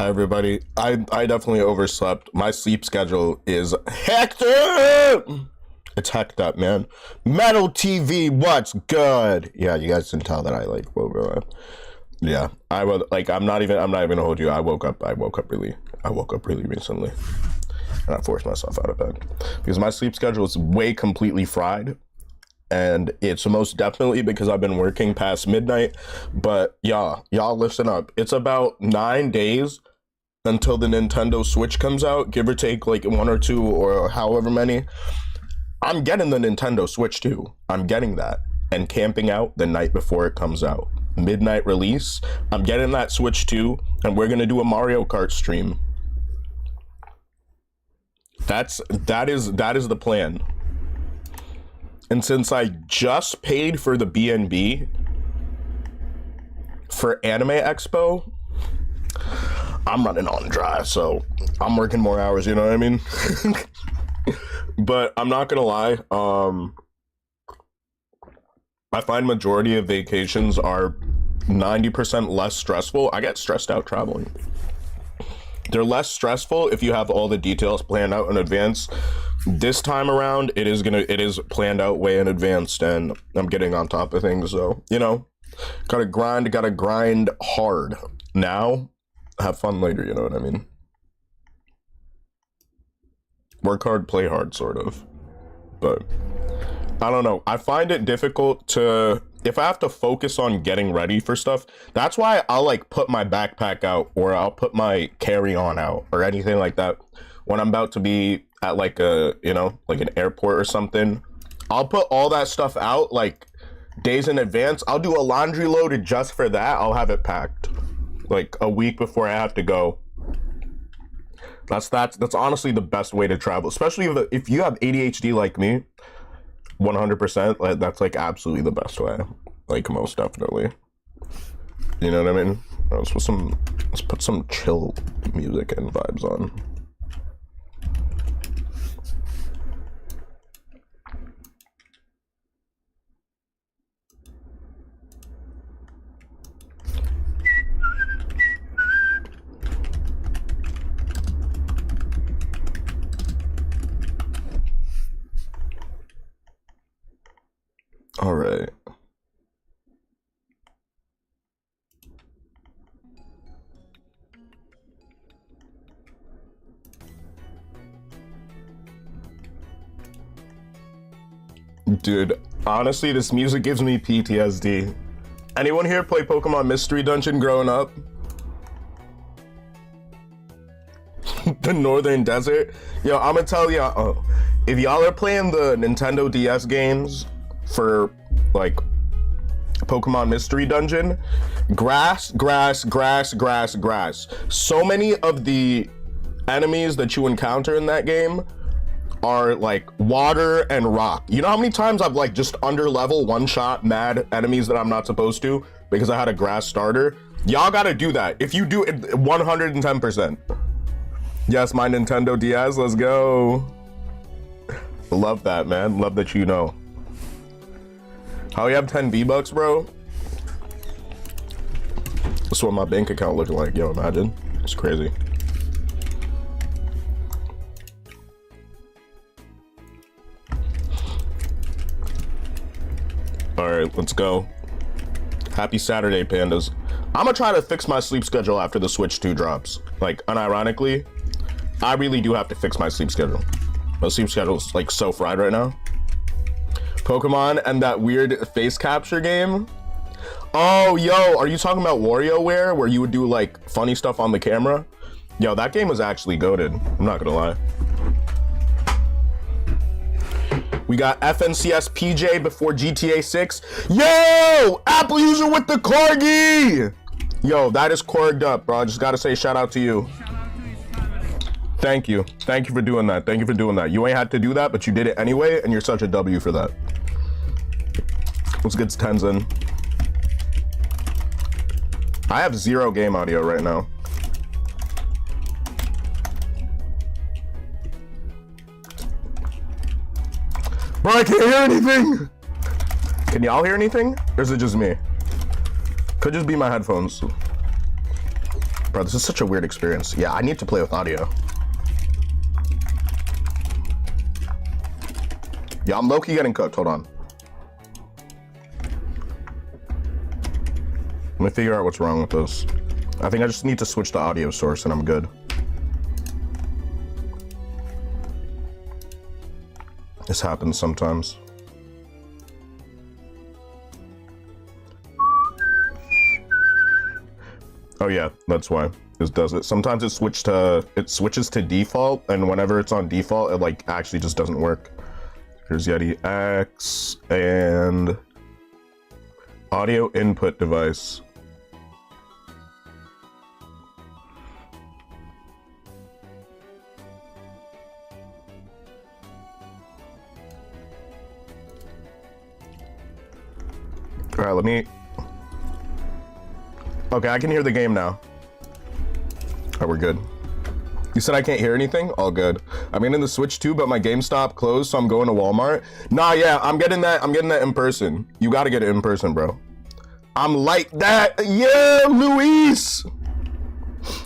Hi everybody. I definitely overslept. My sleep schedule is hecked up. It's hecked up, man. Metal TV, what's good? Yeah, you guys can tell that I like woke up. Yeah, I was like I'm not even gonna hold you. I woke up really recently. And I forced myself out of bed because my sleep schedule is way completely fried. And it's most definitely because I've been working past midnight. But y'all listen up. It's about 9 days until the Nintendo Switch comes out, give or take like 1 or 2 or however many. I'm getting the Nintendo Switch too. I'm getting that and camping out the night before it comes out. Midnight release. I'm getting that Switch too, and we're gonna do a Mario Kart stream. That is the plan. And since I just paid for the BNB for Anime Expo, I'm running on dry, so I'm working more hours, you know what I mean? But I'm not gonna lie, I find majority of vacations are 90% less stressful. I get stressed out traveling. They're less stressful if you have all the details planned out in advance. This time around, it is planned out way in advance, and I'm getting on top of things. So, you know, gotta grind hard now, have fun later, you know what I mean? Work hard, play hard, sort of. But I don't know. I find it difficult to, if I have to focus on getting ready for stuff, that's why I'll like put my backpack out, or I'll put my carry-on out or anything like that when I'm about to be at like a, you know, like an airport or something. I'll put all that stuff out like days in advance. I'll do a laundry load just for that. I'll have it packed like a week before I have to go. That's honestly the best way to travel, especially if you have ADHD like me. 100%, like, that's like absolutely the best way, like most definitely. You know what I mean? Let's put some chill music and vibes on. All right. Dude, honestly, this music gives me PTSD. Anyone here play Pokemon Mystery Dungeon growing up? The Northern Desert? Yo, I'm gonna tell y'all, if y'all are playing the Nintendo DS games for like Pokemon Mystery Dungeon, grass. So many of the enemies that you encounter in that game are like water and rock. You know how many times I've like just under level one-shot mad enemies that I'm not supposed to because I had a grass starter? Y'all gotta do that. If you do it 110%. Yes, my Nintendo DS, let's go. Love that, man. Love that you know. How you have 10 V-Bucks, bro? That's what my bank account looking like. Yo, imagine. It's crazy. All right, let's go. Happy Saturday, pandas. I'm gonna try to fix my sleep schedule after the Switch 2 drops. Like, unironically, I really do have to fix my sleep schedule. My sleep schedule is like so fried right now. Pokemon and that weird face capture game. Oh, yo, are you talking about WarioWare where you would do like funny stuff on the camera? Yo, that game was actually goated. I'm not gonna lie. We got FNCS PJ before GTA 6. Yo, Apple user with the corgi. Yo, that is corged up, bro. I just gotta say shout out to you. Thank you for doing that. Thank you for doing that. You ain't had to do that, but you did it anyway, and you're such a W for that. Let's get Tenzin. I have 0 game audio right now. Bro, I can't hear anything. Can y'all hear anything? Or is it just me? Could just be my headphones. Bro, this is such a weird experience. Yeah, I need to play with audio. Yeah, I'm low-key getting cooked. Hold on. Let me figure out what's wrong with this. I think I just need to switch the audio source and I'm good. This happens sometimes. Oh yeah, that's why this does it. Sometimes it switches to default, and whenever it's on default, it like actually just doesn't work. Here's Yeti X and audio input device. All right, let me. Okay, I can hear the game now. All right, we're good. You said I can't hear anything? All good. I'm getting the Switch too, but my GameStop closed, so I'm going to Walmart. Nah, yeah, I'm getting that in person. You gotta get it in person, bro. I'm like that. Yeah, Luis.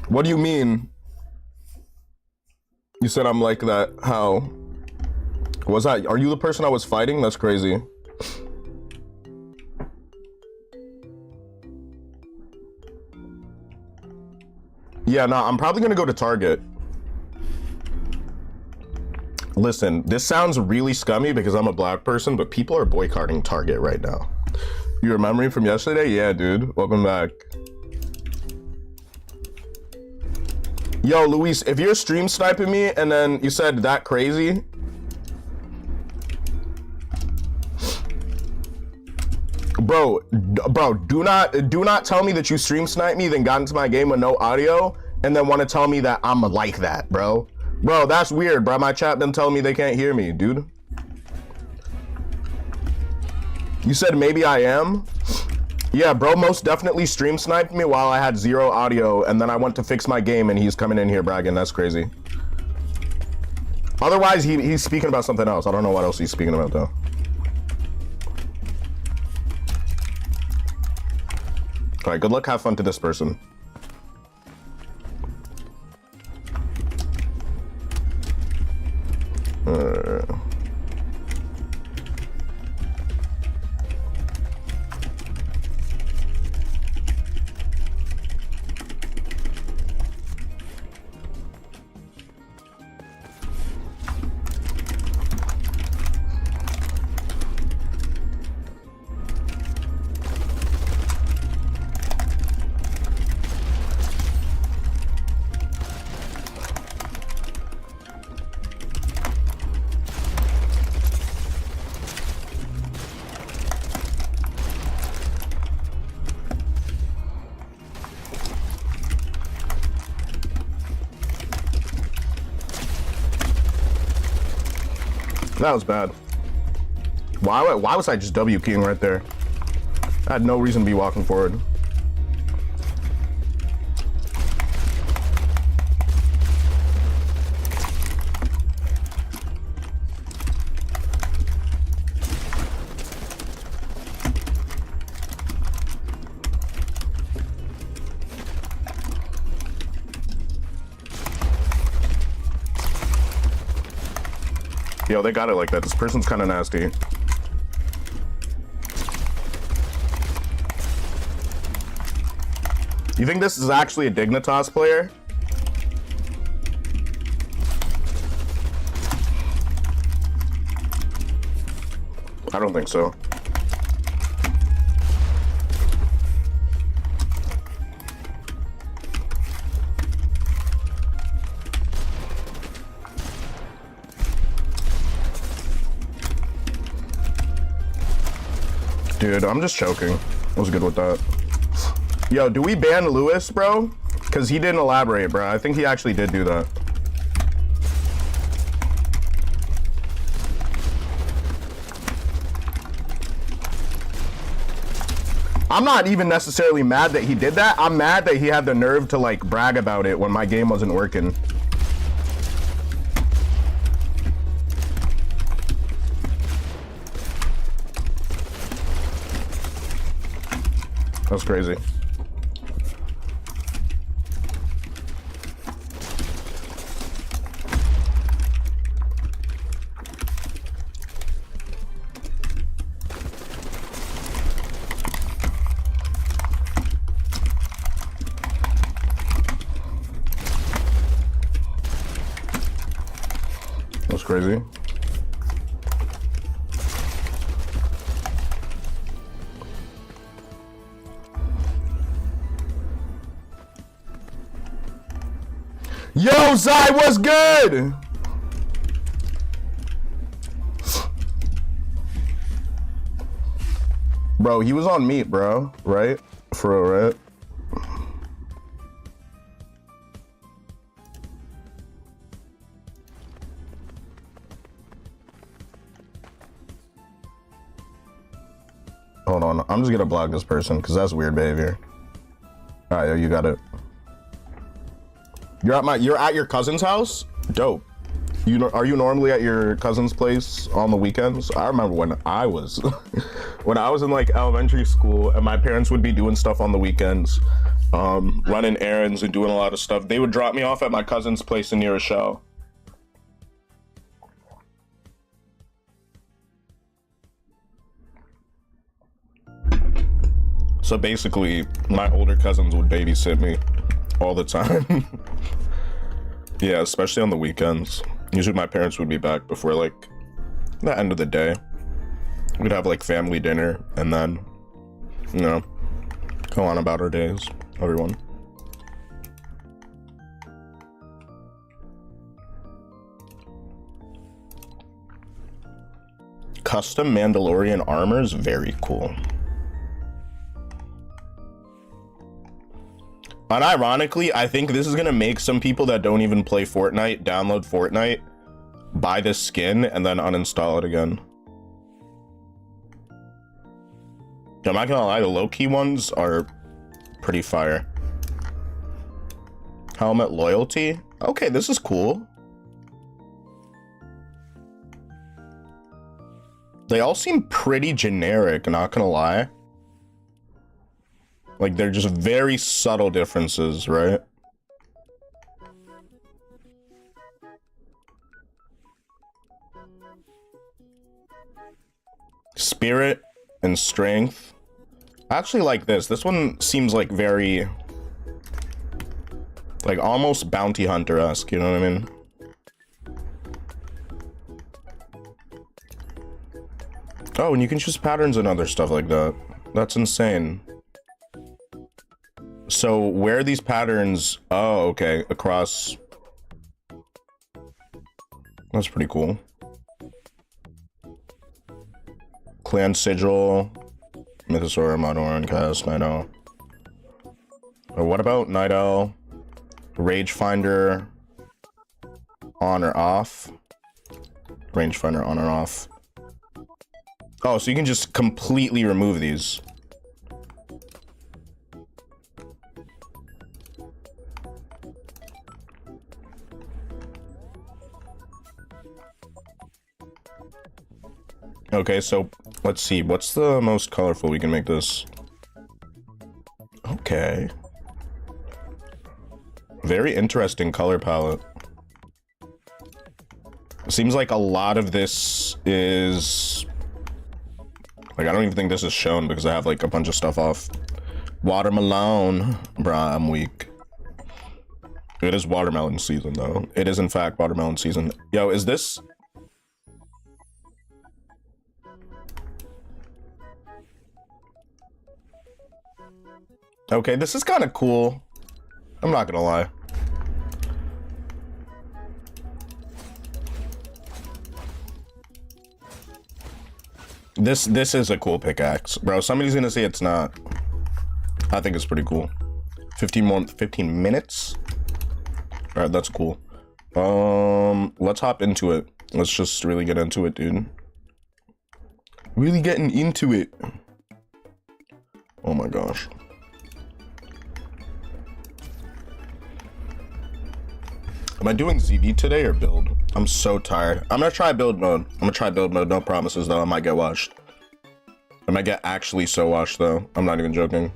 What do you mean? You said I'm like that. How? Was that? Are you the person I was fighting? That's crazy. Yeah, no, I'm probably gonna go to Target. Listen, this sounds really scummy because I'm a black person, but people are boycotting Target right now. You remember me from yesterday? Yeah, dude. Welcome back. Yo, Luis, if you're stream sniping me and then you said that crazy, bro, do not tell me that you stream snipe me, then got into my game with no audio, and then want to tell me that I'm like that, bro. Bro, that's weird, bro. My chat been telling me they can't hear me, dude. You said maybe I am? Yeah, bro, most definitely stream sniped me while I had 0 audio, and then I went to fix my game, and he's coming in here bragging. That's crazy. Otherwise, he's speaking about something else. I don't know what else he's speaking about, though. All right, good luck, have fun to this person. That was bad. Why was I just W keying right there? I had no reason to be walking forward. Yo, they got it like that. This person's kind of nasty. You think this is actually a Dignitas player? I don't think so. Dude, I'm just choking. I was good with that. Yo, do we ban Lewis, bro? Because he didn't elaborate, bro. I think he actually did do that. I'm not even necessarily mad that he did that. I'm mad that he had the nerve to, like, brag about it when my game wasn't working. That's crazy. That's crazy. Yo, Zai, what's good? Bro, he was on meat, bro. Right? For real, right? Hold on, I'm just gonna block this person because that's weird behavior. All right, yo, you got it. You're at your cousin's house? Dope. Are you normally at your cousin's place on the weekends? I remember when I was when I was in like elementary school and my parents would be doing stuff on the weekends, running errands and doing a lot of stuff. They would drop me off at my cousin's place in New Rochelle. So basically, my older cousins would babysit me all the time. Yeah, especially on the weekends. Usually my parents would be back before like the end of the day. We'd have like family dinner and then, you know, go on about our days, everyone. Custom Mandalorian armor is very cool. Unironically, I think this is gonna make some people that don't even play Fortnite download Fortnite, buy this skin, and then uninstall it again. I'm not gonna lie, the low-key ones are pretty fire. Helmet loyalty? Okay, this is cool. They all seem pretty generic, not gonna lie. Like, they're just very subtle differences, right? Spirit and strength. I actually like this. This one seems like very... like, almost bounty hunter-esque, you know what I mean? Oh, and you can choose patterns and other stuff like that. That's insane. So where are these patterns? Oh, okay, across. That's pretty cool. Clan Sigil, Mythosaur, Monoran, Cast, Night Owl. What about Night Owl? Rangefinder on or off? Rangefinder on or off. Oh, so you can just completely remove these. Okay, so let's see. What's the most colorful we can make this? Okay. Very interesting color palette. Seems like a lot of this is... like, I don't even think this is shown because I have, like, a bunch of stuff off. Watermelon. Bruh, I'm weak. It is watermelon season, though. It is, in fact, watermelon season. Yo, is this... okay, this is kind of cool. I'm not gonna lie. This is a cool pickaxe, bro. Somebody's gonna say it's not. I think it's pretty cool. 15 minutes. All right, that's cool. Let's hop into it. Let's just really get into it, dude. Really getting into it. Oh my gosh. Am I doing ZB today or build? I'm so tired. I'm gonna try build mode. No promises though. I might get washed. I might get actually so washed though. I'm not even joking.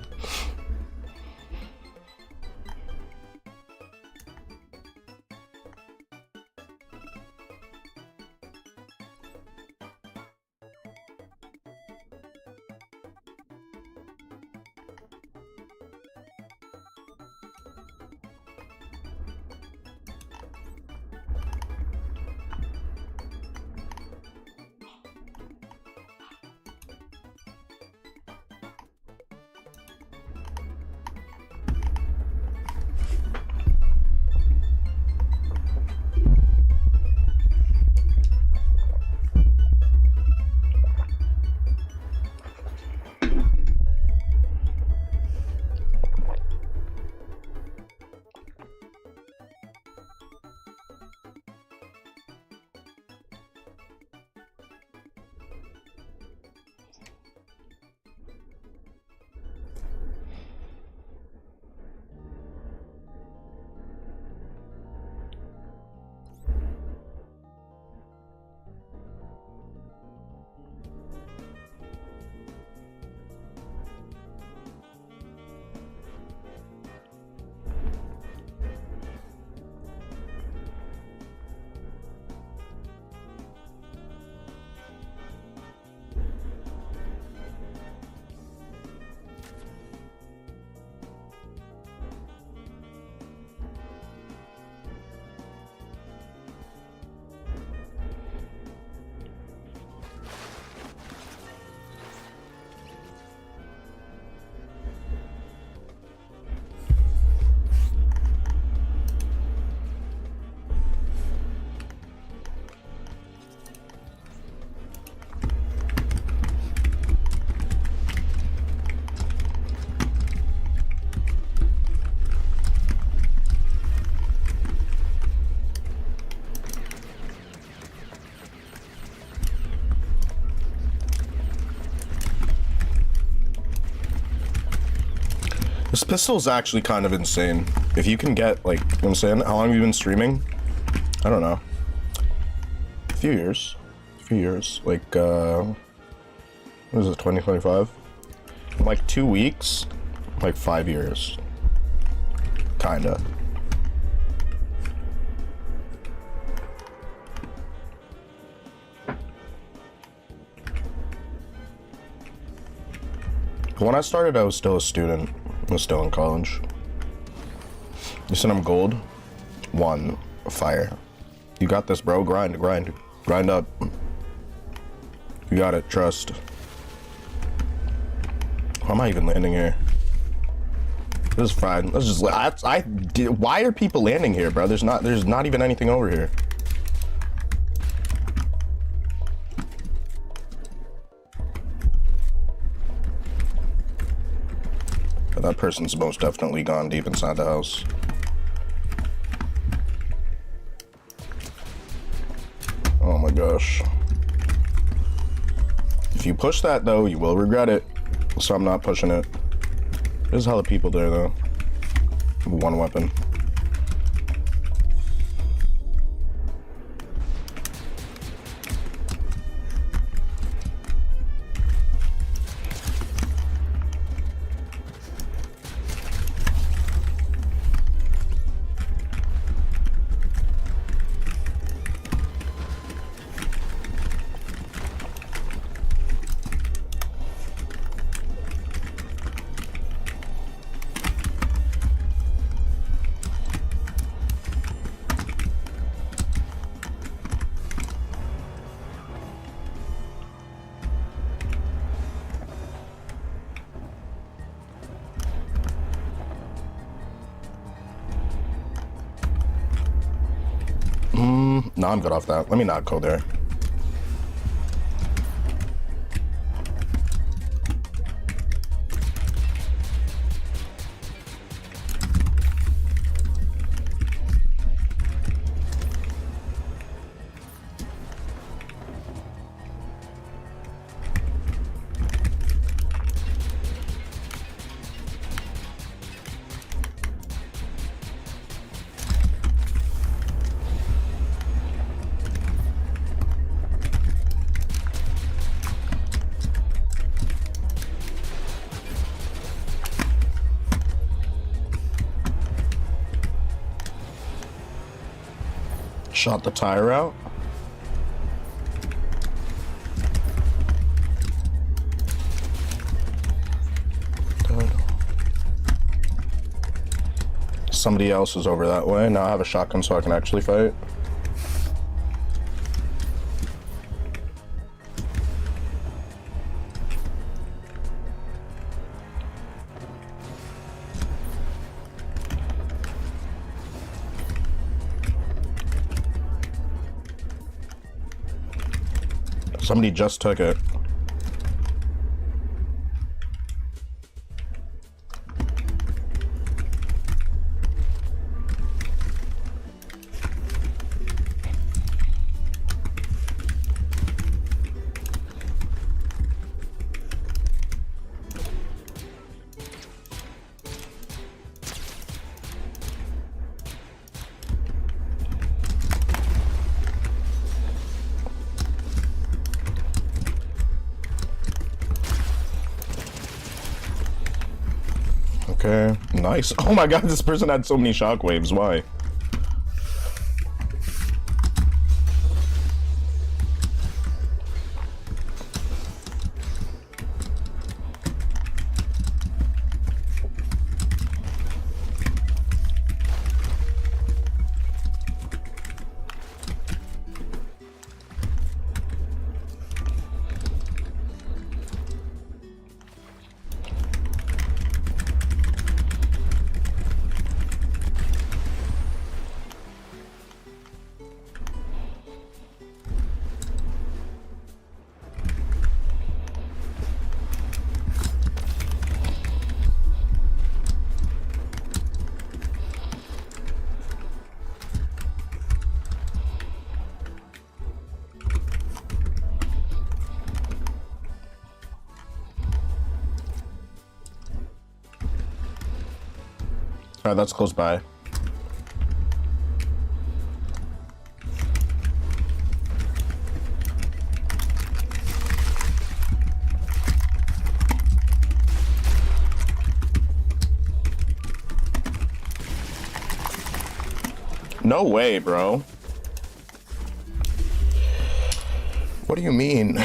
This pistol is actually kind of insane. If you can get, like, you know what I'm saying? How long have you been streaming? I don't know. A few years. Like, what is it, 2025? In like 2 weeks? Like 5 years. Kinda. When I started, I was still a student. I was still in college. You said I'm gold? 1. Fire. You got this, bro. Grind up. You got it. Trust. How am I even landing here? This is fine. Let's just. Why are people landing here, bro? There's not even anything over here. But that person's most definitely gone deep inside the house. Oh my gosh. If you push that though, you will regret it. So I'm not pushing it. There's hella people there though. 1 weapon. No, I'm good off that. Let me not go there. Shot the tire out. Somebody else is over that way. Now I have a shotgun so I can actually fight. Somebody just took it. Okay, nice. Oh my god, this person had so many shockwaves. Why? Alright, that's close by. No way, bro. What do you mean?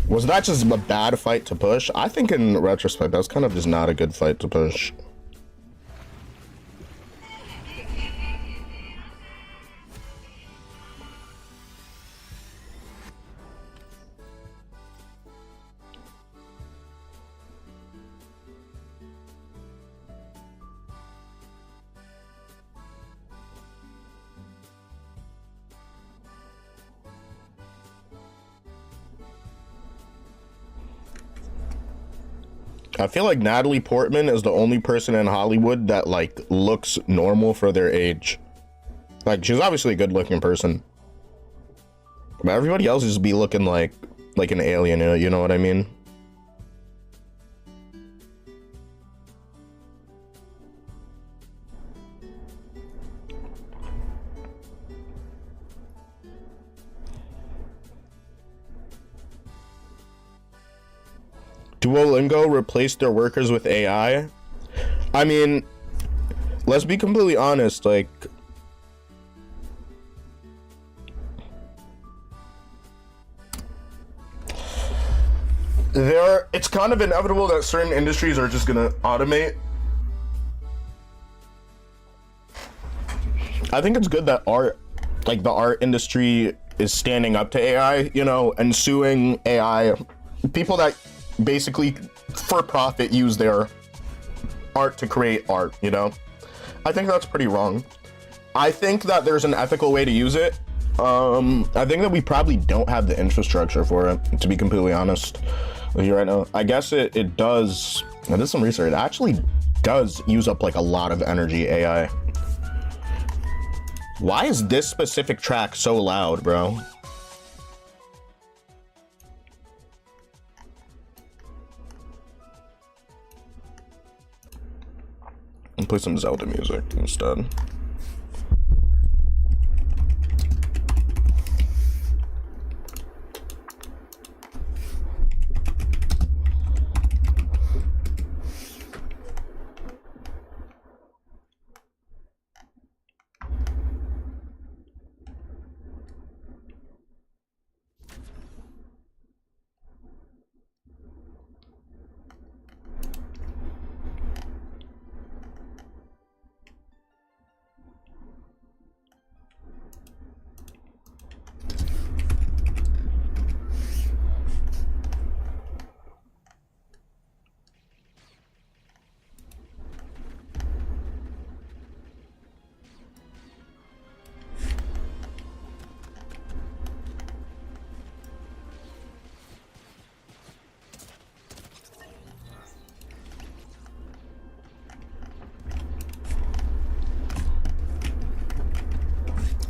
Was that just a bad fight to push? I think in retrospect, that's kind of just not a good fight to push. I feel like Natalie Portman is the only person in Hollywood that like looks normal for their age. Like, she's obviously a good looking person, but everybody else just be looking like an alien, you know what I mean? Duolingo replaced their workers with AI. I mean, let's be completely honest, like, it's kind of inevitable that certain industries are just gonna automate. I think it's good that the art industry is standing up to AI, you know, and suing AI, people that basically for profit use their art to create art, you know. I think that's pretty wrong. I think that there's an ethical way to use it. I think that we probably don't have the infrastructure for it, to be completely honest with you right now. I guess it does. I did some research. It actually does use up like a lot of energy, AI. Why is this specific track so loud, bro? And play some Zelda music instead.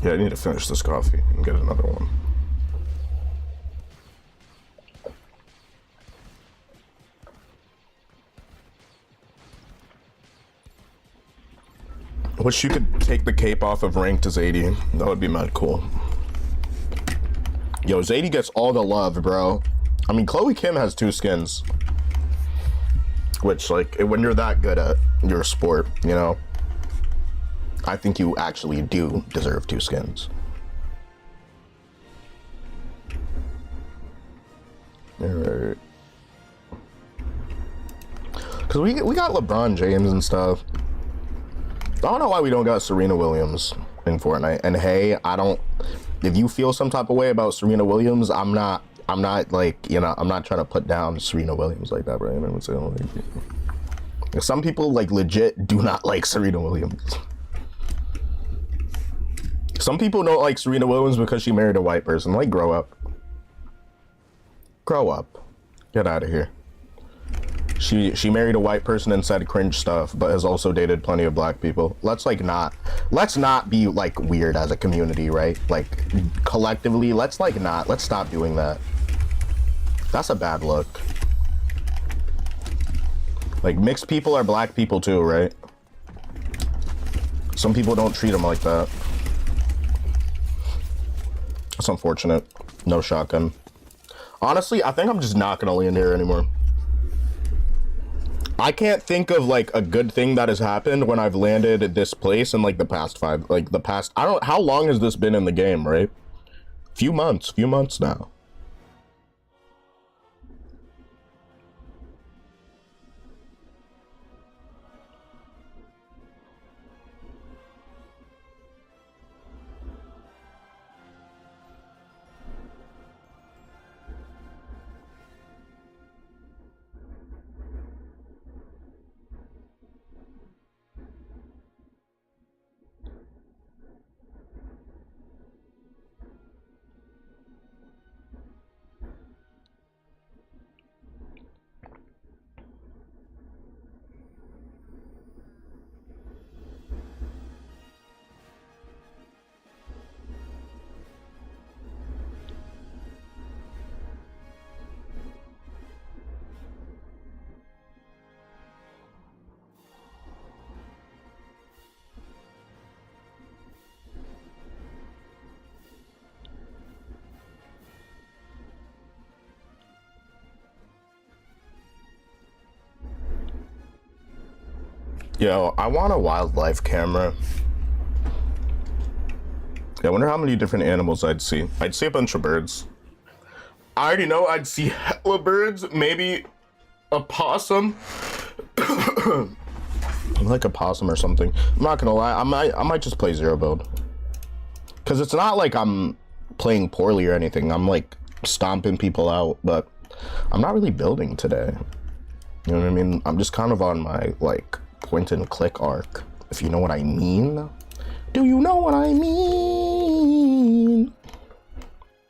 Yeah, I need to finish this coffee and get another one. I wish you could take the cape off of ranked to Zadie. That would be mad cool. Yo, Zadie gets all the love, bro. I mean, Chloe Kim has 2 skins. Which, like, when you're that good at your sport, you know, I think you actually do deserve 2 skins. Alright. Because we got LeBron James and stuff. I don't know why we don't got Serena Williams in Fortnite. And hey, if you feel some type of way about Serena Williams, I'm not like, you know, I'm not trying to put down Serena Williams like that, right? Some people like legit do not like Serena Williams. Some people don't like Serena Williams because she married a white person. Like, grow up. Grow up. Get out of here. She married a white person and said cringe stuff, but has also dated plenty of black people. Let's not be like weird as a community, right? Like collectively, let's stop doing that. That's a bad look. Like, mixed people are black people too, right? Some people don't treat them like that. That's unfortunate. No shotgun. Honestly, I think I'm just not gonna land here anymore. I can't think of like a good thing that has happened when I've landed at this place in like the past I don't, how long has this been in the game, right? Few months now. Yo, I want a wildlife camera. Yeah, I wonder how many different animals I'd see. I'd see a bunch of birds. I already know I'd see hella birds, maybe a possum. Like a possum or something. I'm not gonna lie, I might just play zero build. Cause it's not like I'm playing poorly or anything. I'm like stomping people out, but I'm not really building today. You know what I mean? I'm just kind of on my like point and click arc, if you know what I mean. Do you know what I mean?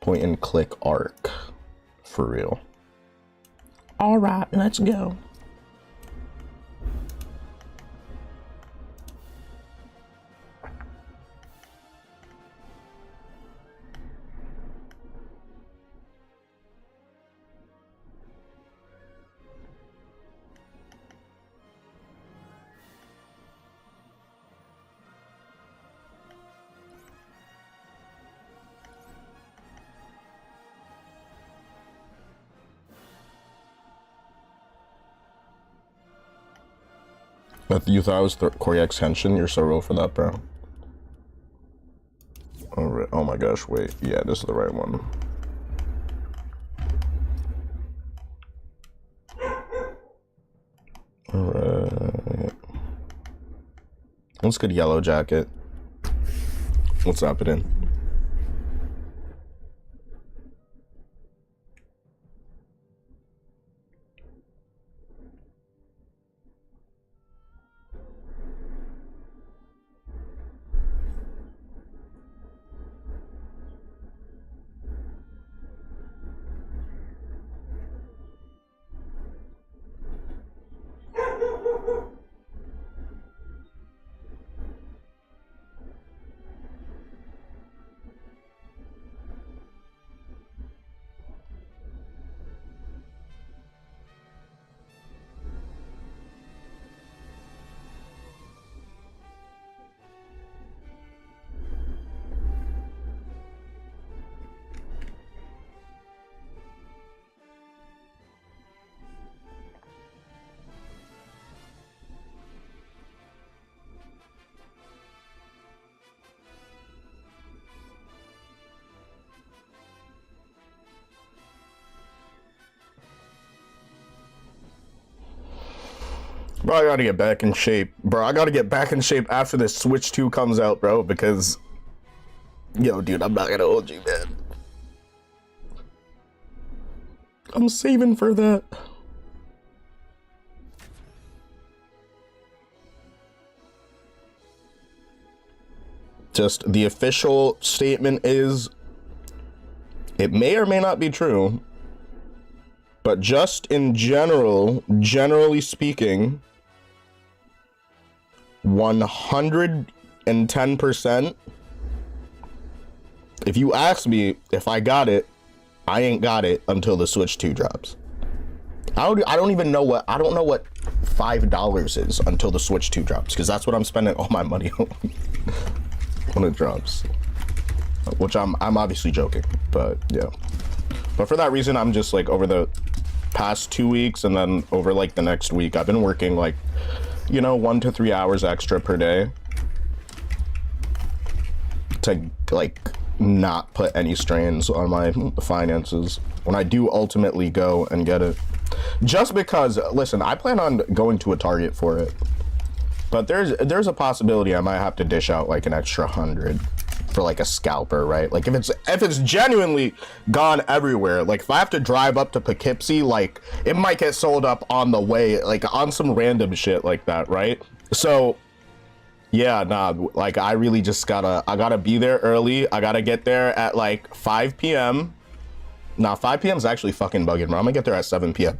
Point and click arc, for real. All right, let's go. You thought I was Koryak's Heccin? You're so real for that, bro. Alright. Oh my gosh, wait. Yeah, this is the right one. Alright. Let's get yellow jacket. Let's zap it in. Bro, I gotta get back in shape. Bro, I gotta get back in shape after this Switch 2 comes out, bro, because... Yo, dude, I'm not gonna hold you, man. I'm saving for that. Just the official statement is... It may or may not be true, but just in general, generally speaking... 110%. If you ask me if I got it, I ain't got it until the Switch 2 drops. I don't even know what, I don't know what $5 is until the Switch 2 drops, because that's what I'm spending all my money on when it drops. Which I'm obviously joking, but yeah. But for that reason, I'm just like over the past 2 weeks and then over like the next week, I've been working like, you know, 1 to 3 hours extra per day to like not put any strains on my finances when I do ultimately go and get it. Just because, listen, I plan on going to a Target for it, but there's a possibility I might have to dish out like an extra 100 for like a scalper, right? Like if it's genuinely gone everywhere, like if I have to drive up to Poughkeepsie, like it might get sold up on the way, like on some random shit like that, right? So yeah, nah, like I really just I gotta be there early. I gotta get there at like 5 p.m. Nah, 5 p.m. is actually fucking bugging, bro. I'm gonna get there at 7 p.m.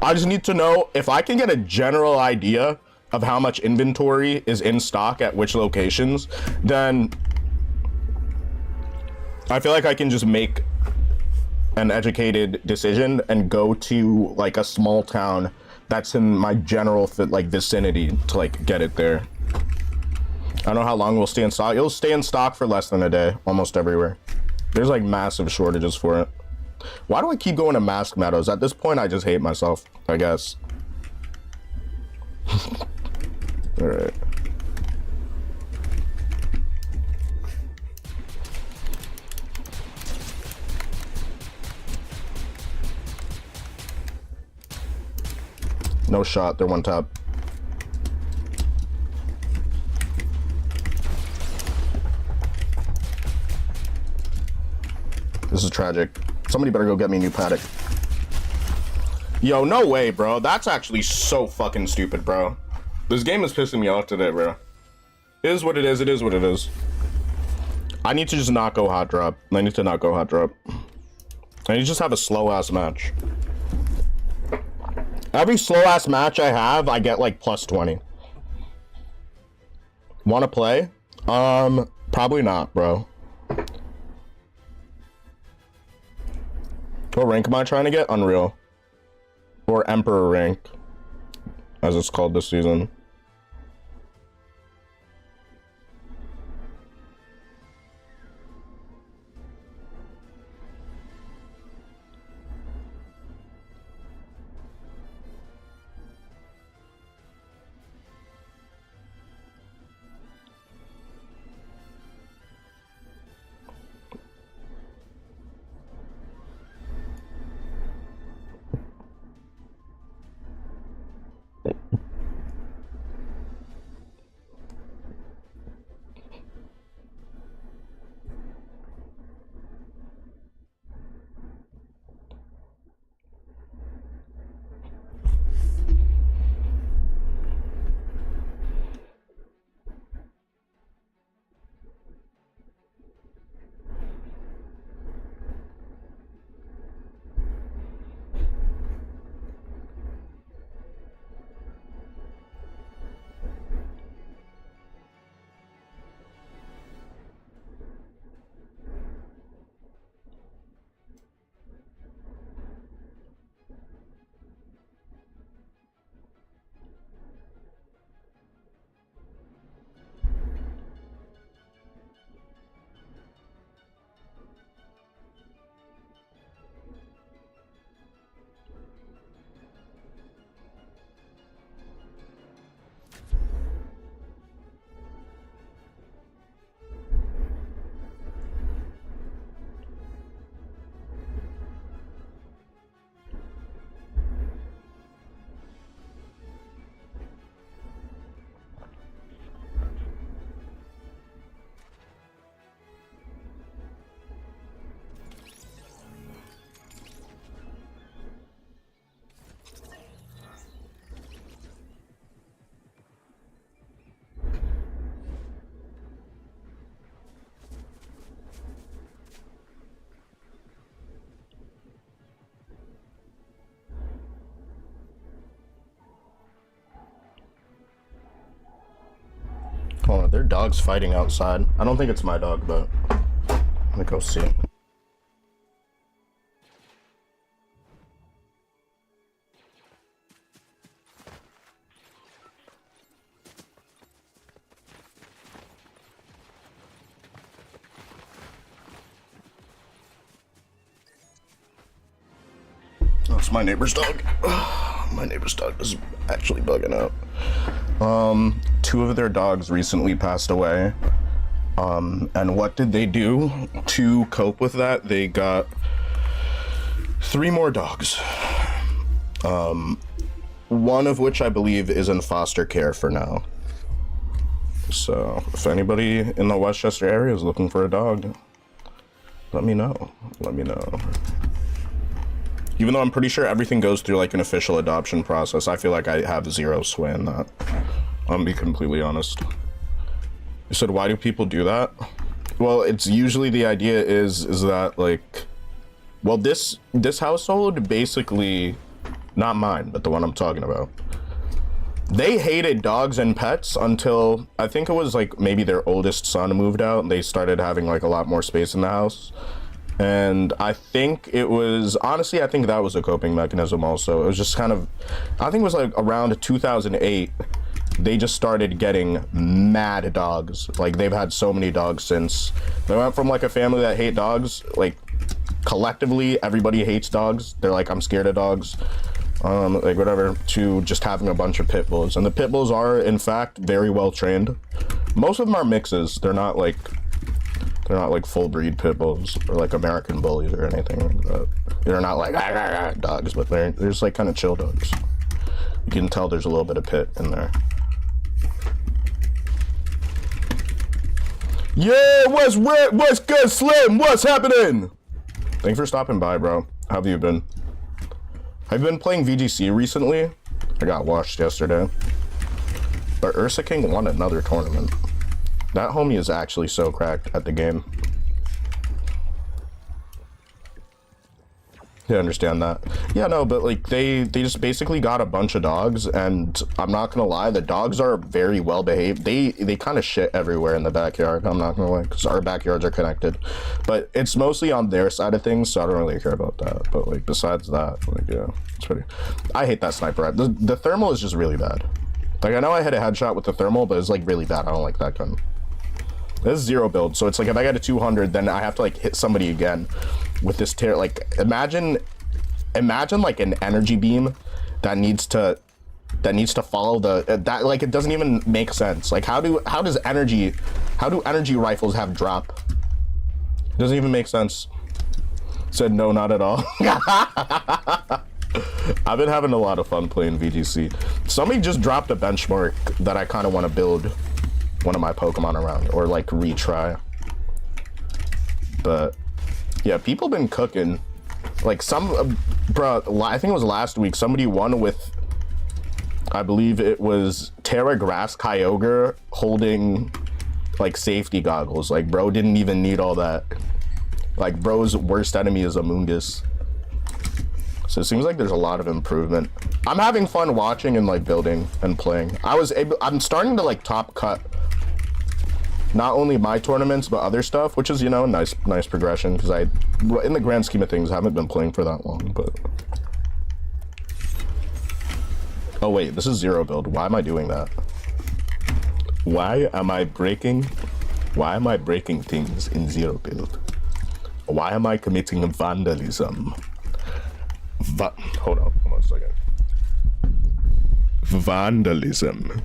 I just need to know if I can get a general idea of how much inventory is in stock at which locations, then I feel like I can just make an educated decision and go to like a small town that's in my general like vicinity to like get it there. I don't know how long we'll stay in stock. It'll stay in stock for less than a day, almost everywhere. There's like massive shortages for it. Why do I keep going to Mask Meadows? At this point, I just hate myself, I guess. All right. No shot, they're one tap. This is tragic. Somebody better go get me a new paddock. Yo, no way, bro. That's actually so fucking stupid, bro. This game is pissing me off today, bro. It is what it is. It is what it is. I need to just not go hot drop. I need to not go hot drop. I need to just have a slow ass match. Every slow ass match I have, I get like plus 20. Want to play? Probably not, bro. What rank am I trying to get? Unreal. Or Emperor rank, as it's called this season. Hold on, there are dogs fighting outside. I don't think it's my dog, but let me go see. it's my neighbor's dog. My neighbor's dog is actually bugging out. Two of their dogs recently passed away. And what did they do to cope with that? They got 3 more dogs. One of which I believe is in foster care for now. So if anybody in the Westchester area is looking for a dog, let me know. Let me know. Even though I'm pretty sure everything goes through like an official adoption process, I feel like I have zero sway in that. I'm gonna be completely honest. You said, why do people do that? Well, it's usually the idea is that like, well, this household basically, not mine, but the one I'm talking about, they hated dogs and pets until I think it was like maybe their oldest son moved out and they started having like a lot more space in the house. And I think it was, honestly, I think that was a coping mechanism also. It was just kind of, I think it was like around 2008, they just started getting mad dogs. Like they've had so many dogs since. They went from like a family that hate dogs, like collectively everybody hates dogs. They're like, I'm scared of dogs, like whatever, to just having a bunch of pit bulls. And the pit bulls are in fact very well trained. Most of them are mixes. They're not like full breed pit bulls or like American bullies or anything like that. They're not like dogs, but they're just like kind of chill dogs. You can tell there's a little bit of pit in there. Yeah, what's good, Slim? What's happening? Thanks for stopping by, bro. How have you been? Have you been playing VGC recently? I got washed yesterday. But Ursa King won another tournament. That homie is actually so cracked at the game. Yeah, I understand that. Yeah, no, but like they just basically got a bunch of dogs, and I'm not gonna lie, the dogs are very well behaved. They kind of shit everywhere in the backyard. I'm not gonna lie, because our backyards are connected, but it's mostly on their side of things, so I don't really care about that. But like besides that, like yeah, it's pretty. I hate that sniper. The thermal is just really bad. Like I know I had a headshot with the thermal, but it's like really bad. I don't like that gun. This is 0 build, so it's like if I get a 200, then I have to like hit somebody again with this tear. Like imagine like an energy beam that needs to follow that like it doesn't even make sense. Like how do energy rifles have drop? It doesn't even make sense. Said no, not at all. I've been having a lot of fun playing VGC. Somebody just dropped a benchmark that I kind of want to build one of my Pokemon around, or like retry. But yeah, people been cooking. Like some bro, I think it was last week, somebody won with, I believe it was Terra Grass Kyogre holding like safety goggles. Like bro didn't even need all that. Like bro's worst enemy is Amoonguss. So it seems like there's a lot of improvement. I'm having fun watching and like building and playing. I'm starting to like top cut not only my tournaments but other stuff, which is, you know, nice progression, because I, in the grand scheme of things, haven't been playing for that long. But oh wait, this is 0 build. Why am I doing that? Why am I breaking things in 0 build? Why am I committing vandalism? Hold on a second. Vandalism.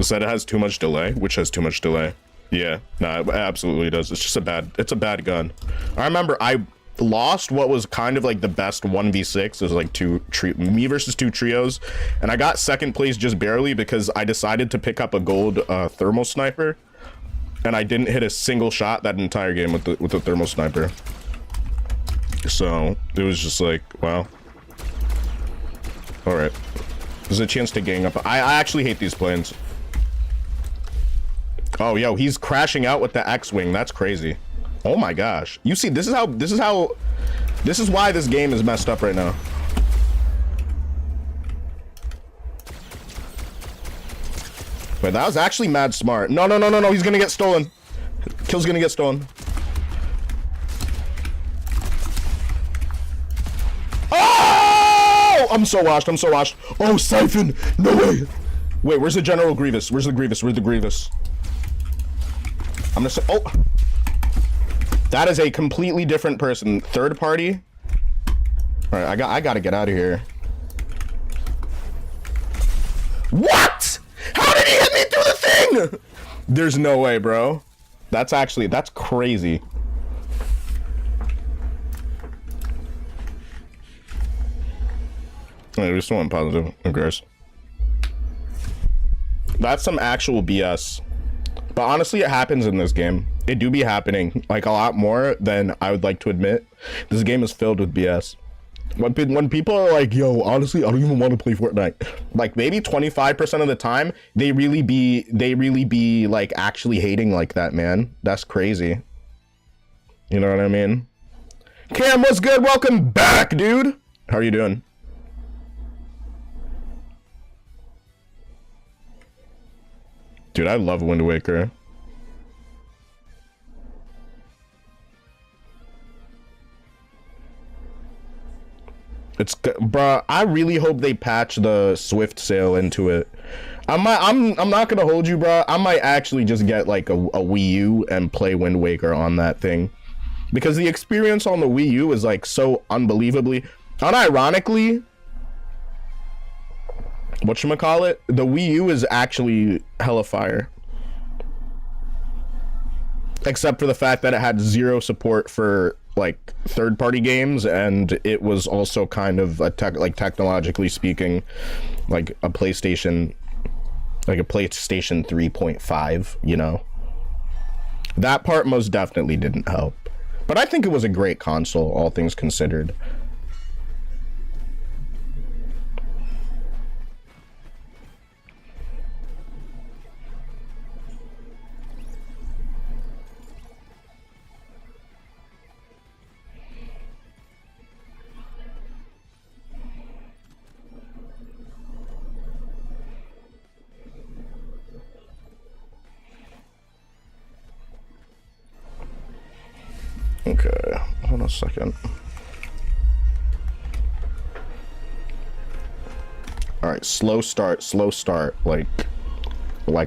Said it has too much delay. Which has too much delay? Yeah, no, it absolutely does. It's just it's a bad gun. I remember I lost what was kind of like the best 1v6. It was like me versus 2 trios, and I got second place just barely because I decided to pick up a gold thermal sniper, and I didn't hit a single shot that entire game with the thermal sniper. So it was just like, wow. All right, there's a chance to gang up. I actually hate these planes. Oh, yo, he's crashing out with the X-Wing. That's crazy. Oh my gosh. You see, this is why this game is messed up right now. Wait, that was actually mad smart. No, he's gonna get stolen. Kill's gonna get stolen. Oh! I'm so washed. Oh, Siphon! No way! Wait, where's the General Grievous? Where's the Grievous? I'm gonna say, oh, that is a completely different person. Third party. Alright, I gotta get out of here. What? How did he hit me through the thing? There's no way, bro. That's crazy. I just want positive, of course. That's some actual BS. But honestly, it happens in this game. It do be happening, like, a lot more than I would like to admit. This game is filled with BS. When people are like, yo, honestly, I don't even want to play Fortnite. Like, maybe 25% of the time, they really be, like, actually hating like that, man. That's crazy. You know what I mean? Cam, what's good? Welcome back, dude. How are you doing? Dude, I love Wind Waker. It's, bruh, I really hope they patch the Swift sale into it. I'm not gonna hold you, bruh. I might actually just get like a Wii U and play Wind Waker on that thing, because the experience on the Wii U is like so unbelievably, unironically, whatchamacallit, the Wii U is actually hella fire. Except for the fact that it had zero support for like third-party games, and it was also kind of a technologically speaking, like a PlayStation 3.5, you know. That part most definitely didn't help. But I think it was a great console, all things considered. Okay, hold on a second. All right, slow start, like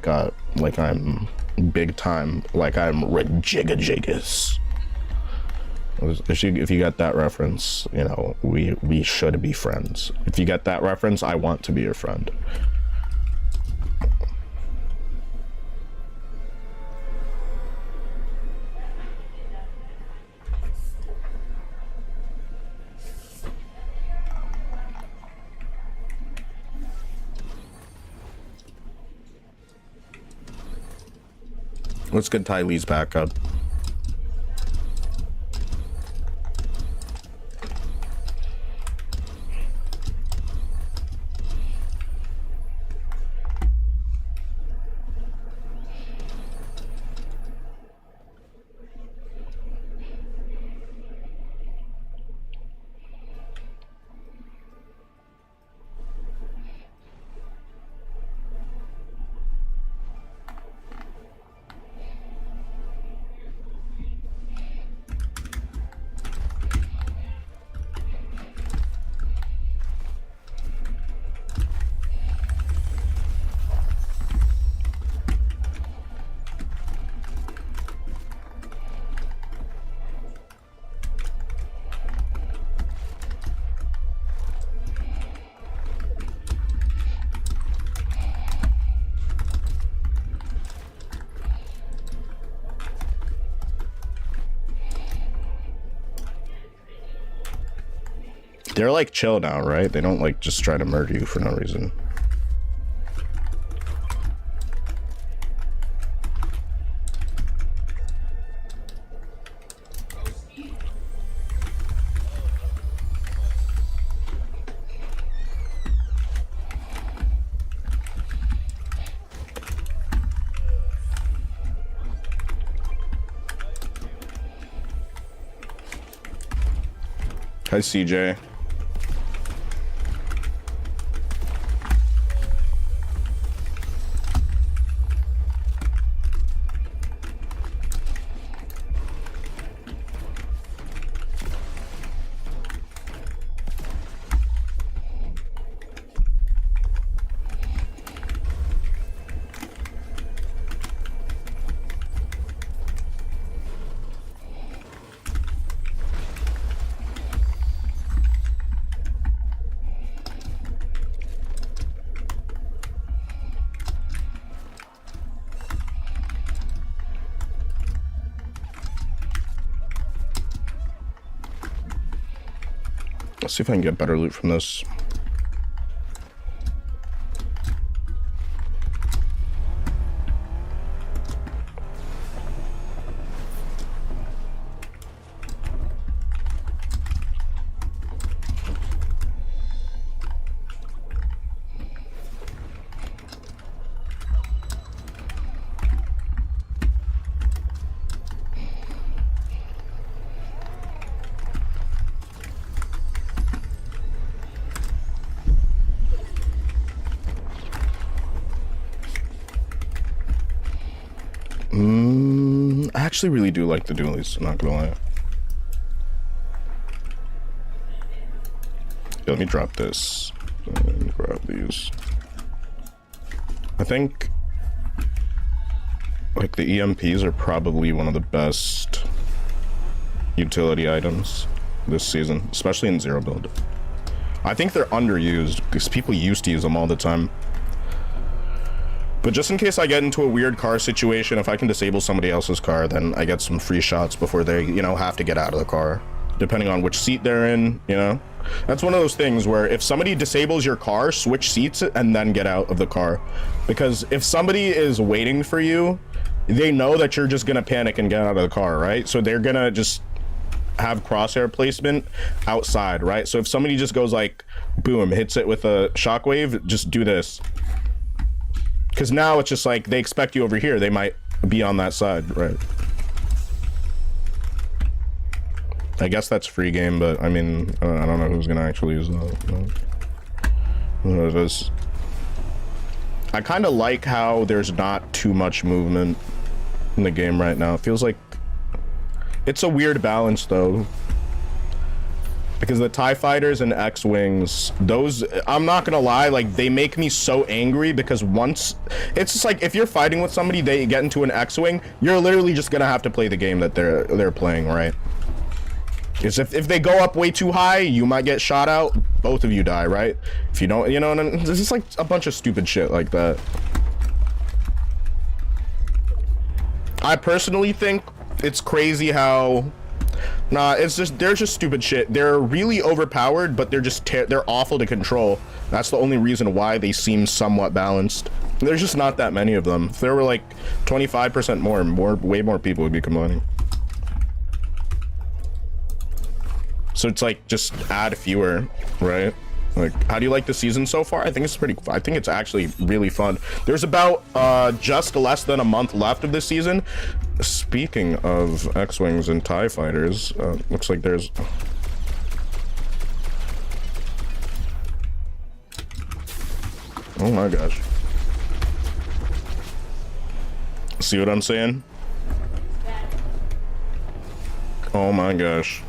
I'm big time, like I'm Jiggas. If you got that reference, you know, we should be friends. If you get that reference, I want to be your friend. Let's get Ty Lee's back up. They're like chill now, right? They don't like just try to murder you for no reason. Hi, CJ. Let's see if I can get better loot from this. I actually really do like the dualies, I'm not gonna lie. Yeah, let me drop this and grab these. I think like the EMPs are probably one of the best utility items this season, especially in zero build. I think they're underused because people used to use them all the time. But just in case I get into a weird car situation, if I can disable somebody else's car, then I get some free shots before they, you know, have to get out of the car. Depending on which seat they're in, you know? That's one of those things where if somebody disables your car, switch seats and then get out of the car. Because if somebody is waiting for you, they know that you're just gonna panic and get out of the car, right? So they're gonna just have crosshair placement outside, right? So if somebody just goes like, boom, hits it with a shockwave, just do this. Because now it's just like they expect you over here. They might be on that side, right? I guess that's free game, but I mean, I don't know who's gonna actually use that. I kind of like how there's not too much movement in the game right now. It feels like it's a weird balance though. Because the TIE fighters and X-Wings, those, I'm not gonna lie, like, they make me so angry because once, it's just like, if you're fighting with somebody, they get into an X-Wing, you're literally just gonna have to play the game that they're playing, right? Because if they go up way too high, you might get shot out, both of you die, right? If you don't, you know, and it's just like a bunch of stupid shit like that. I personally think it's crazy how... Nah, it's just, they're just stupid shit. They're really overpowered, but they're just, they're awful to control. That's the only reason why they seem somewhat balanced. There's just not that many of them. If there were like 25% more, way more people would be complaining. So it's like, just add fewer, right? Like, how do you like the season so far? I think it's I think it's actually really fun. There's about just less than a month left of this season. Speaking of X-Wings and TIE fighters, looks like there's... Oh my gosh. See what I'm saying? Oh my gosh.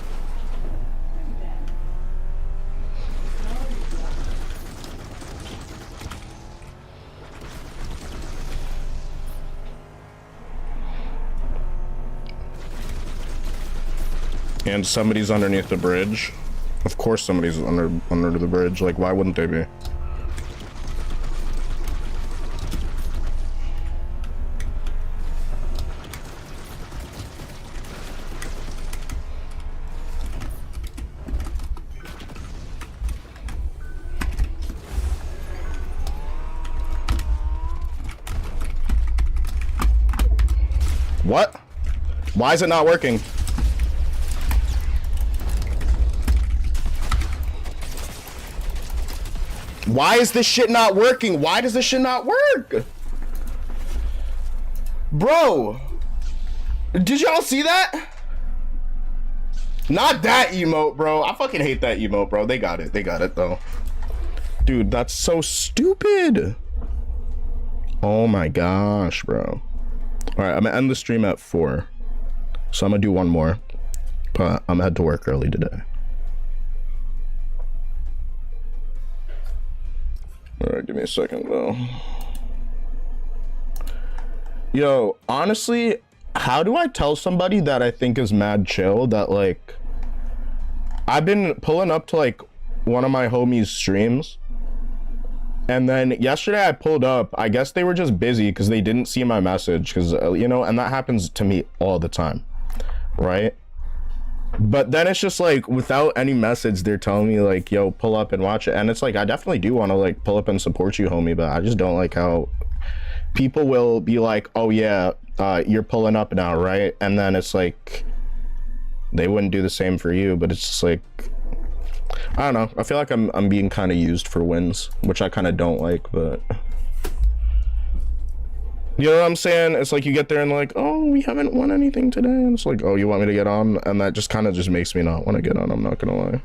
And somebody's underneath the bridge. Of course somebody's under the bridge. Like, why wouldn't they be? What? Why is it not working? Why is this shit not working? Why does this shit not work? Bro, did y'all see that? Not that emote, bro. I fucking hate that emote, bro. They got it. They got it, though. Dude, that's so stupid. Oh my gosh, bro. All right, I'm gonna end the stream at 4. So I'm gonna do one more. But I'm gonna head to work early today. All right, give me a second, though. Yo, honestly, how do I tell somebody that I think is mad chill that, like, I've been pulling up to, like, one of my homies' streams, and then yesterday I pulled up. I guess they were just busy because they didn't see my message, because, you know, and that happens to me all the time, right? But then it's just like without any message, they're telling me like, "Yo, pull up and watch it," and it's like I definitely do want to like pull up and support you, homie, but I just don't like how people will be like, "Oh yeah, you're pulling up now, right?" And then it's like they wouldn't do the same for you, but it's just like I don't know. I feel like I'm being kind of used for wins, which I kind of don't like, but. You know what I'm saying? It's like you get there and like, oh, we haven't won anything today. And it's like, oh, you want me to get on? And that just kind of just makes me not want to get on. I'm not going to lie.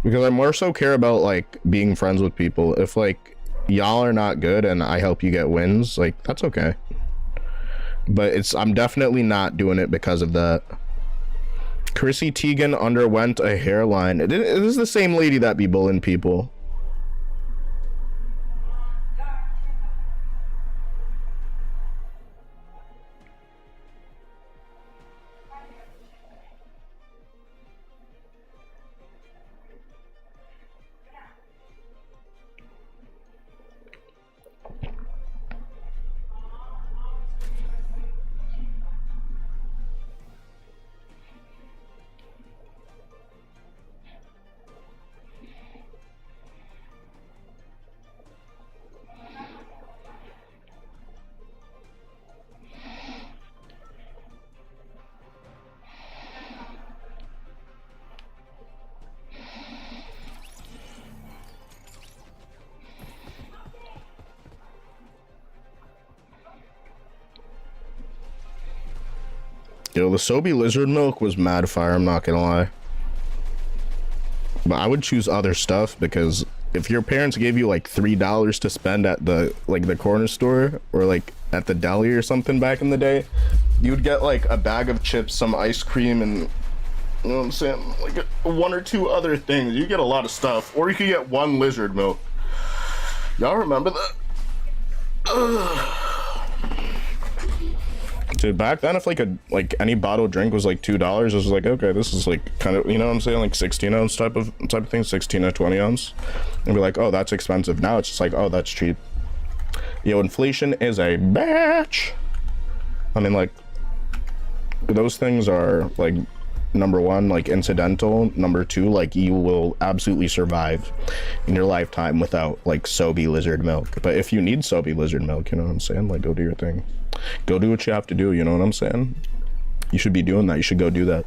Because I more so care about like being friends with people. If like y'all are not good and I help you get wins, like that's okay. But I'm definitely not doing it because of that. Chrissy Teigen underwent a hairline. It is the same lady that be bullying people. Yo, the Sobe lizard milk was mad fire, I'm not gonna lie. But I would choose other stuff because if your parents gave you like $3 to spend at the corner store or like at the deli or something back in the day, you'd get like a bag of chips, some ice cream, and you know what I'm saying, like one or two other things. You get a lot of stuff, or you could get one lizard milk. Y'all remember that? Ugh. Dude, back then if like any bottled drink was like $2, it was like, okay, this is like kind of, you know what I'm saying, like 16 ounce type of thing, 16 or 20 ounce, and be like, oh, that's expensive. Now it's just like, oh, that's cheap. Yo, inflation is a bitch. I mean, like, those things are like, number one, like incidental. Number two, like you will absolutely survive in your lifetime without like Sobe lizard milk. But if you need Sobe lizard milk, you know what I'm saying, like go do your thing. Go do what you have to do, you know what I'm saying? You should be doing that. You should go do that.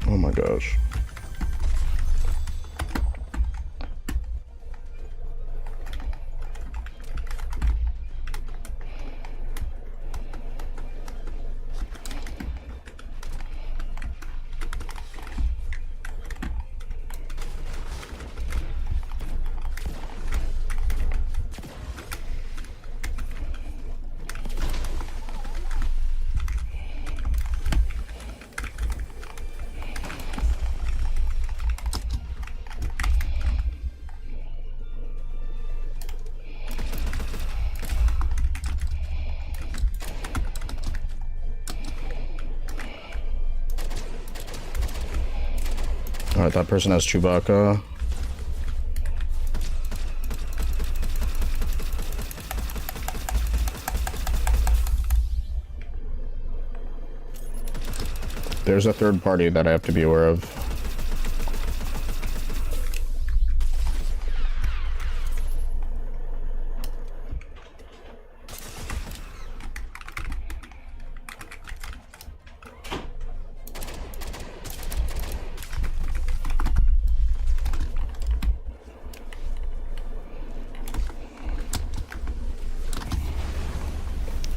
Oh my gosh. Alright, that person has Chewbacca. There's a third party that I have to be aware of.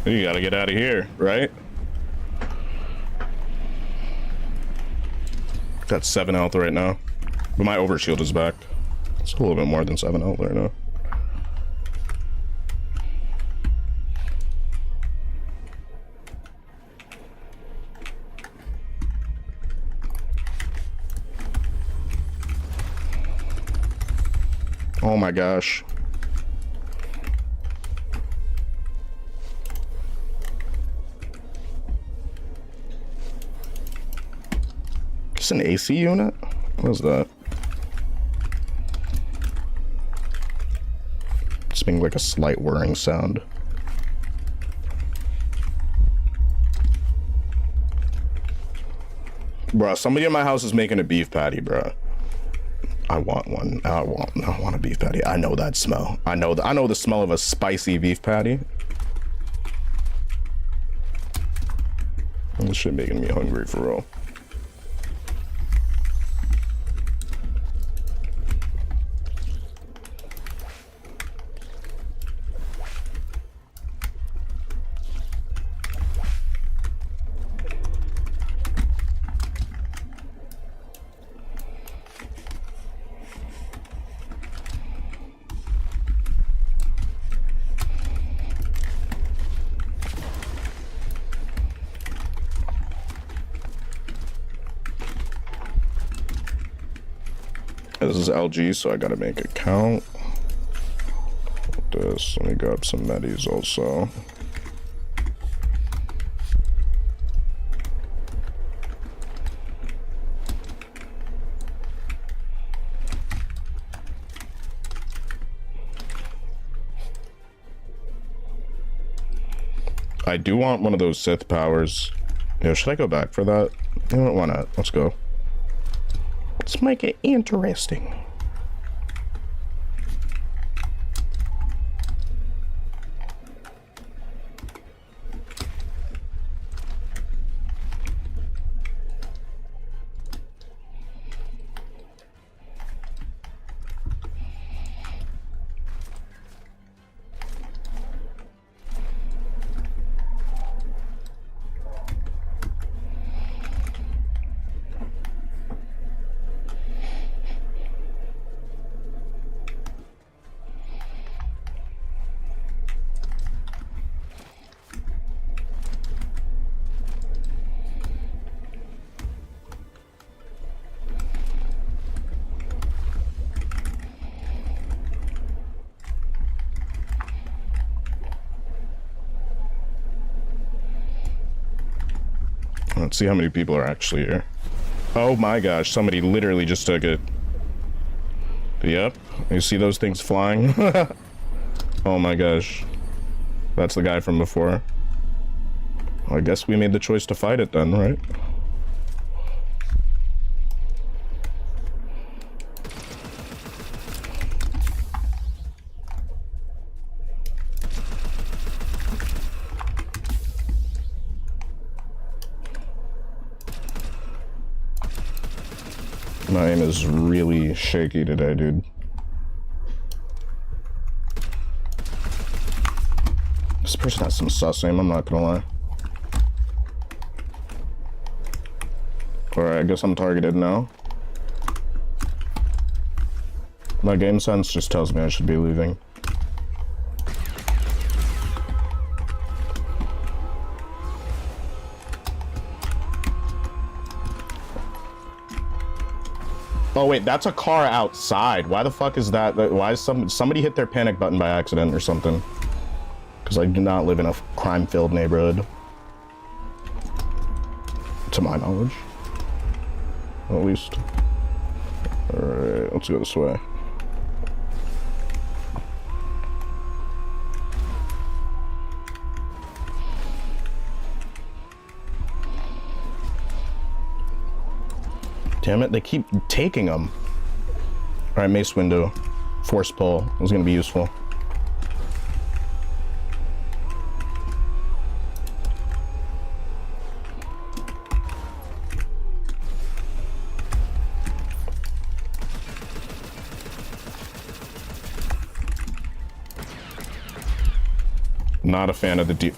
You gotta get out of here, right? Got 7 health right now. But my overshield is back. It's a little bit more than 7 health right now. Oh my gosh. It's an AC unit? What is that? It's being like a slight whirring sound. Bruh, somebody in my house is making a beef patty, bruh. I want one. I want a beef patty. I know that smell. I know the smell of a spicy beef patty. This shit making me hungry for real. This is LG, so I gotta make it count. This, let me grab some medis also. I do want one of those Sith powers. Yo, should I go back for that? You know what, why not? Let's go. Let's make it interesting. Let's see how many people are actually here. Oh my gosh, somebody literally just took it. Yep, you see those things flying? Oh my gosh. That's the guy from before. Well, I guess we made the choice to fight it then, right? My aim is really shaky today, dude. This person has some sus aim, I'm not gonna lie. Alright, I guess I'm targeted now. My game sense just tells me I should be leaving. Oh wait, that's a car outside. Why the fuck is that? Why is somebody hit their panic button by accident or something? Because I do not live in a crime-filled neighborhood. To my knowledge. At least. Alright, let's go this way. Damn it, they keep taking them. Alright, mace window. Force pull is gonna be useful. Not a fan of the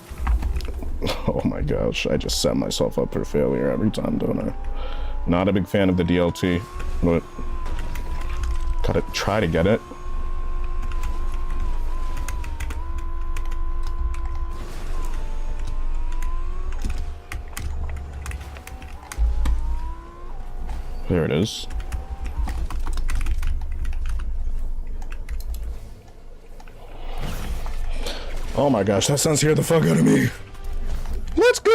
Oh my gosh, I just set myself up for failure every time, don't I? Not a big fan of the DLT, but gotta try to get it. There it is. Oh my gosh, that sounds scared the fuck out of me. Let's go!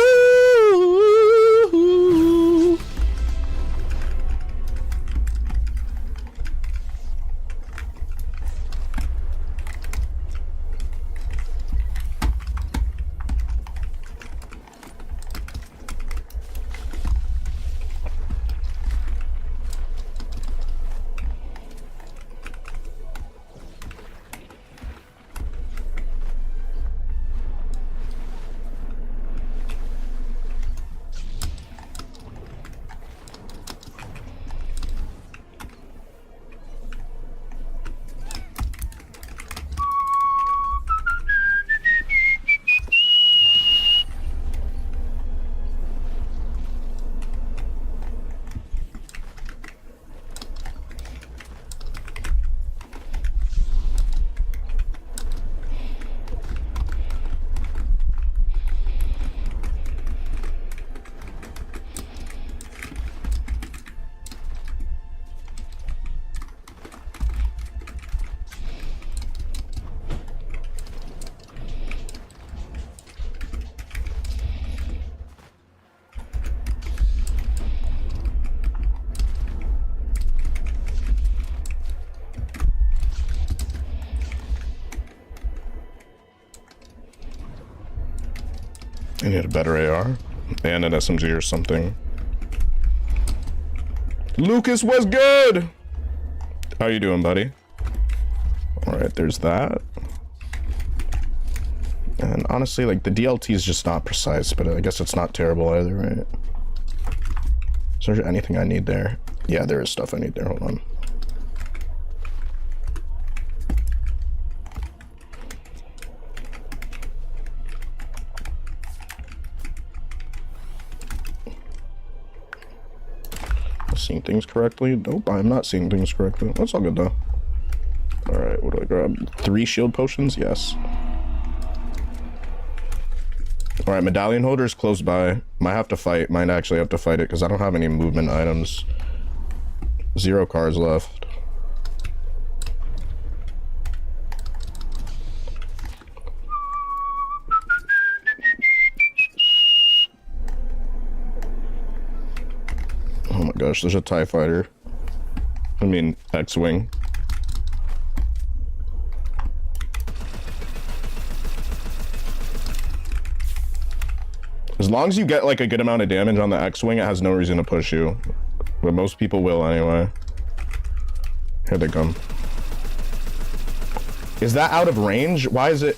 I need a better AR and an SMG or something. Lucas was good. How you doing, buddy? All right, there's that. And honestly, like the DLT is just not precise, but I guess it's not terrible either, right? Is there anything I need there? Yeah, there is stuff I need there. Hold on. Seeing things correctly? Nope, I'm not seeing things correctly. That's all good though. Alright, what do I grab? 3 shield potions? Yes. Alright, medallion holder is close by. Might have to fight. Might actually have to fight it because I don't have any movement items. 0 cars left. Oh my gosh, there's a TIE fighter. I mean, X-Wing. As long as you get like a good amount of damage on the X-Wing, it has no reason to push you. But most people will anyway. Here they come. Is that out of range? Why is it?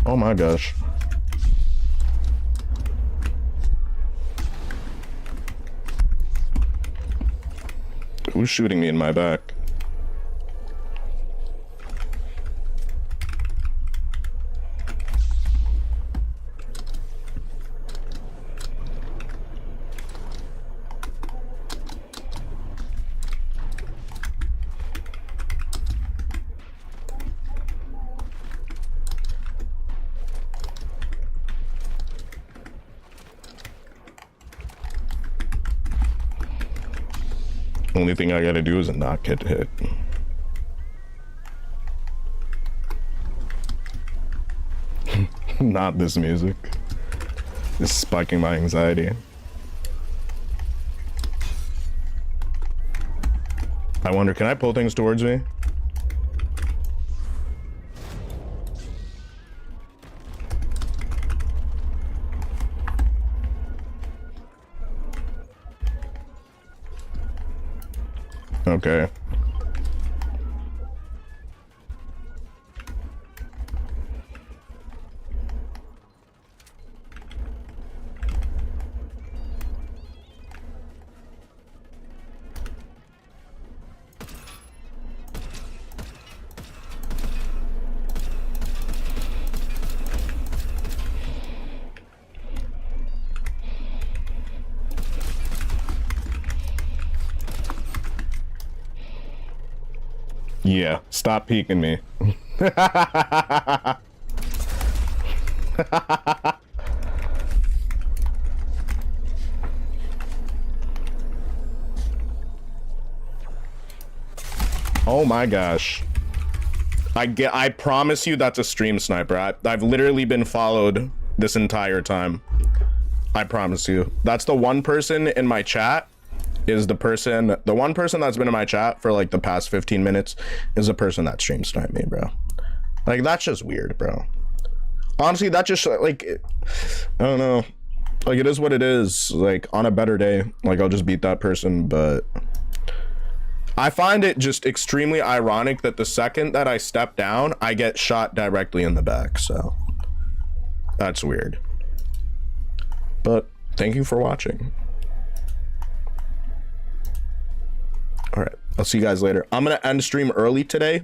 Oh my gosh. Who's shooting me in my back? Only thing I gotta do is not get hit. Not this music. It's spiking my anxiety. I wonder, can I pull things towards me? Okay. Yeah, stop peeking me. Oh my gosh. I promise you that's a stream sniper. I've literally been followed this entire time. I promise you. That's the one person in my chat is the one person that's been in my chat for like the past 15 minutes is the person that stream sniped me, bro. Like, that's just weird, bro. Honestly, that just like, I don't know. Like, it is what it is. Like, on a better day, like, I'll just beat that person, but I find it just extremely ironic that the second that I step down, I get shot directly in the back, so that's weird. But thank you for watching. All right, I'll see you guys later. I'm gonna end stream early today.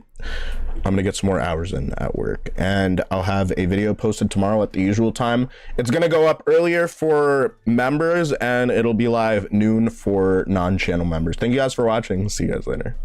I'm gonna get some more hours in at work, and I'll have a video posted tomorrow at the usual time. It's gonna go up earlier for members, and it'll be live noon for non-channel members. Thank you guys for watching. See you guys later.